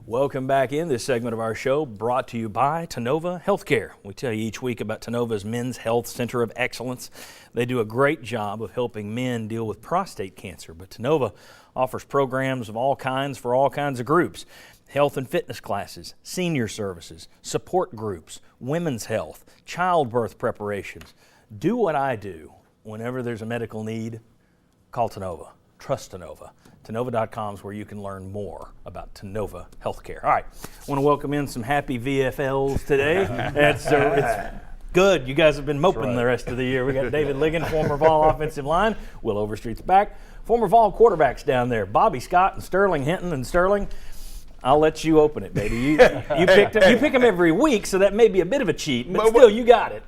Welcome back in this segment of our show brought to you by Tennova Healthcare. We tell you each week about Tennova's Men's Health Center of Excellence. They do a great job of helping men deal with prostate cancer, but Tennova offers programs of all kinds for all kinds of groups. Health and fitness classes, senior services, support groups, women's health, childbirth preparations. Do what I do whenever there's a medical need. Call Tennova. Trust Tennova. Tennova.com is where you can learn more about Tennova Healthcare. All right, I want to welcome in some happy VFLs today. It's good. You guys have been moping the rest of the year. We got David Ligon, former Vol offensive line. Will Overstreet's back. Former Vol quarterbacks down there, Bobby Scott and Sterling Hinton. And Sterling, I'll let you open it, baby. You picked him. You pick him every week, so that may be a bit of a cheat, but still, you got it.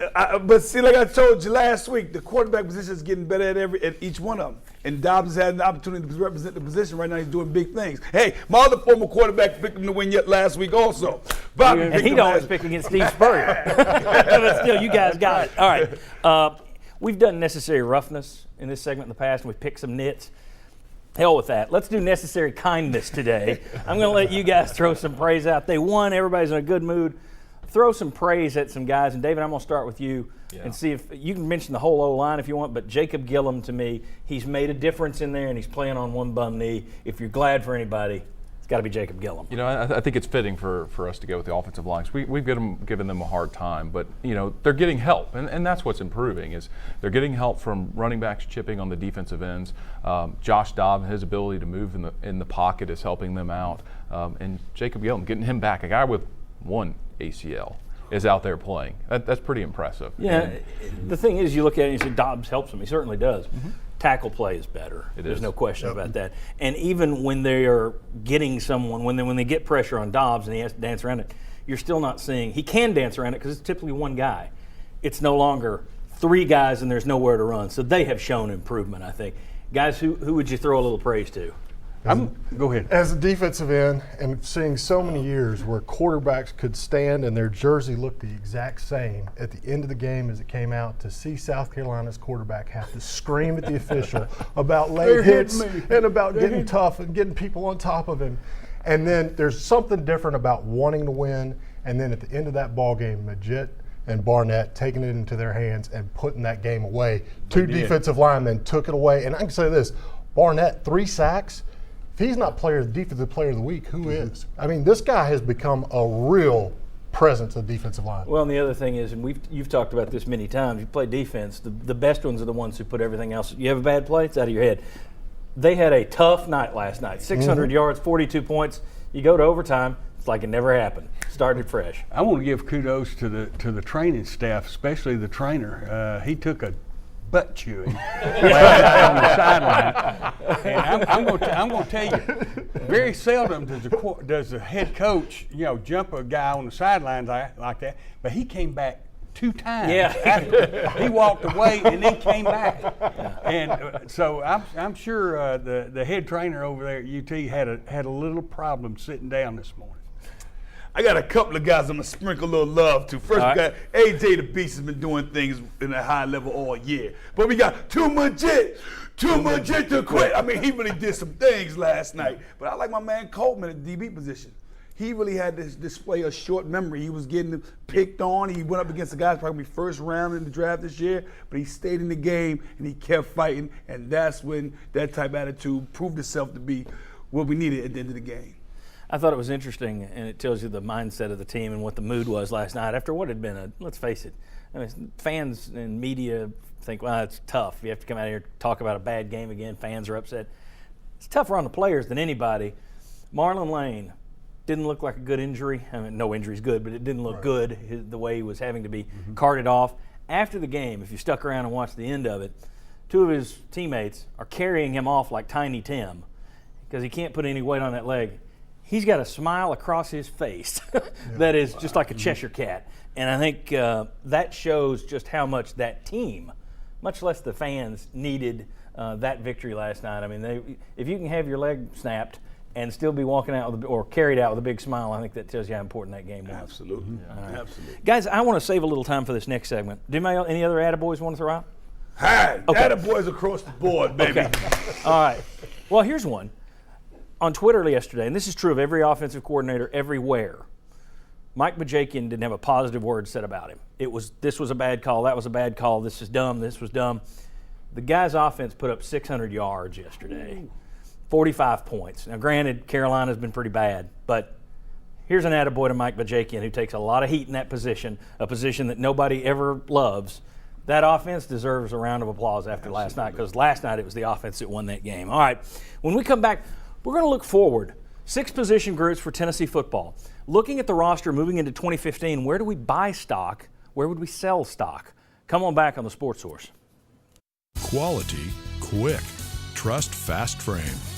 But see, like I told you last week, the quarterback position is getting better at each one of them. And Dobbs has had an opportunity to represent the position right now. He's doing big things. Hey, my other former quarterback picked him to win yet last week also. Bobby and he'd always pick against Steve Spurrier. But still, you guys got it. All right. We've done necessary roughness in this segment in the past, and we've picked some nits. Hell with that. Let's do necessary kindness today. I'm going to let you guys throw some praise out. They won. Everybody's in a good mood. Throw some praise at some guys. And, David, I'm going to start with you and see if you can mention the whole O-line if you want, but Jacob Gillum, to me, he's made a difference in there, and he's playing on one bum knee. If you're glad for anybody, it's got to be Jacob Gillum. You know, I think it's fitting for us to go with the offensive lines. We've given them a hard time, but, you know, they're getting help, and that's what's improving is they're getting help from running backs chipping on the defensive ends. Josh Dobbs, his ability to move in the pocket is helping them out. And Jacob Gillum, getting him back, a guy with one ACL, is out there playing. That's pretty impressive. Yeah, the thing is, you look at it and you say Dobbs helps him. He certainly does. Mm-hmm. Tackle play is better. There's no question about that. And even when they are getting someone, when they get pressure on Dobbs and he has to dance around it, you're still not seeing, he can dance around it because it's typically one guy. It's no longer three guys and there's nowhere to run. So they have shown improvement, I think. Guys, who would you throw a little praise to? Go ahead. As a defensive end, and seeing so many years where quarterbacks could stand and their jersey looked the exact same at the end of the game as it came out, to see South Carolina's quarterback have to scream at the official about late hits and about getting tough and getting people on top of him. And then there's something different about wanting to win, and then at the end of that ball game, Majid and Barnett taking it into their hands and putting that game away. Two defensive linemen took it away. And I can say this, Barnett, 3 sacks. If he's not defensive player of the week, who is? I mean, this guy has become a real presence of defensive line. Well, and the other thing is, and you've talked about this many times, you play defense, the best ones are the ones who put everything else. You have a bad play, it's out of your head. They had a tough night last night. 600 yards, 42 points. You go to overtime, it's like it never happened. Started fresh. I want to give kudos to the training staff, especially the trainer. He took a butt chewing on the sideline. And I'm going to tell you, very seldom does the head coach, jump a guy on the sidelines like that. But he came back 2 times. After he walked away and then came back. And so I'm sure the head trainer over there at UT had a little problem sitting down this morning. I got a couple of guys I'm going to sprinkle a little love to. First, we got AJ the Beast has been doing things in a high level all year. But we got too much to quit. I mean, he really did some things last night. But I like my man Coleman at the DB position. He really had this display of short memory. He was getting picked on. He went up against the guys probably first round in the draft this year, but he stayed in the game and he kept fighting. And that's when that type of attitude proved itself to be what we needed at the end of the game. I thought it was interesting, and it tells you the mindset of the team and what the mood was last night after what had been let's face it, I mean, fans and media think, well, it's tough. You have to come out here and talk about a bad game again. Fans are upset. It's tougher on the players than anybody. Marlon Lane didn't look like a good injury. I mean, no injury's good, but it didn't look good the way he was having to be carted off. After the game, if you stuck around and watched the end of it, 2 of his teammates are carrying him off like Tiny Tim because he can't put any weight on that leg. He's got a smile across his face that is just like a Cheshire cat. And I think that shows just how much that team, much less the fans, needed that victory last night. I mean, if you can have your leg snapped and still be walking out or carried out with a big smile, I think that tells you how important that game was. Absolutely. Right. Absolutely. Guys, I want to save a little time for this next segment. Do any other attaboys want to throw out? Hi, attaboys across the board, baby. Okay. All right. Well, here's one. on Twitter yesterday, and this is true of every offensive coordinator everywhere, Mike Bajakian didn't have a positive word said about him. This was a bad call, that was a bad call, this is dumb, this was dumb. The guy's offense put up 600 yards yesterday, 45 points. Now, granted, Carolina's been pretty bad, but here's an attaboy to Mike Bajakian, who takes a lot of heat in that position, a position that nobody ever loves. That offense deserves a round of applause after last night, because last night it was the offense that won that game. All right, when we come back, we're going to look forward. 6 position groups for Tennessee football. Looking at the roster moving into 2015, where do we buy stock? Where would we sell stock? Come on back on the Sports Source. Quality, quick. Trust Fast Frame.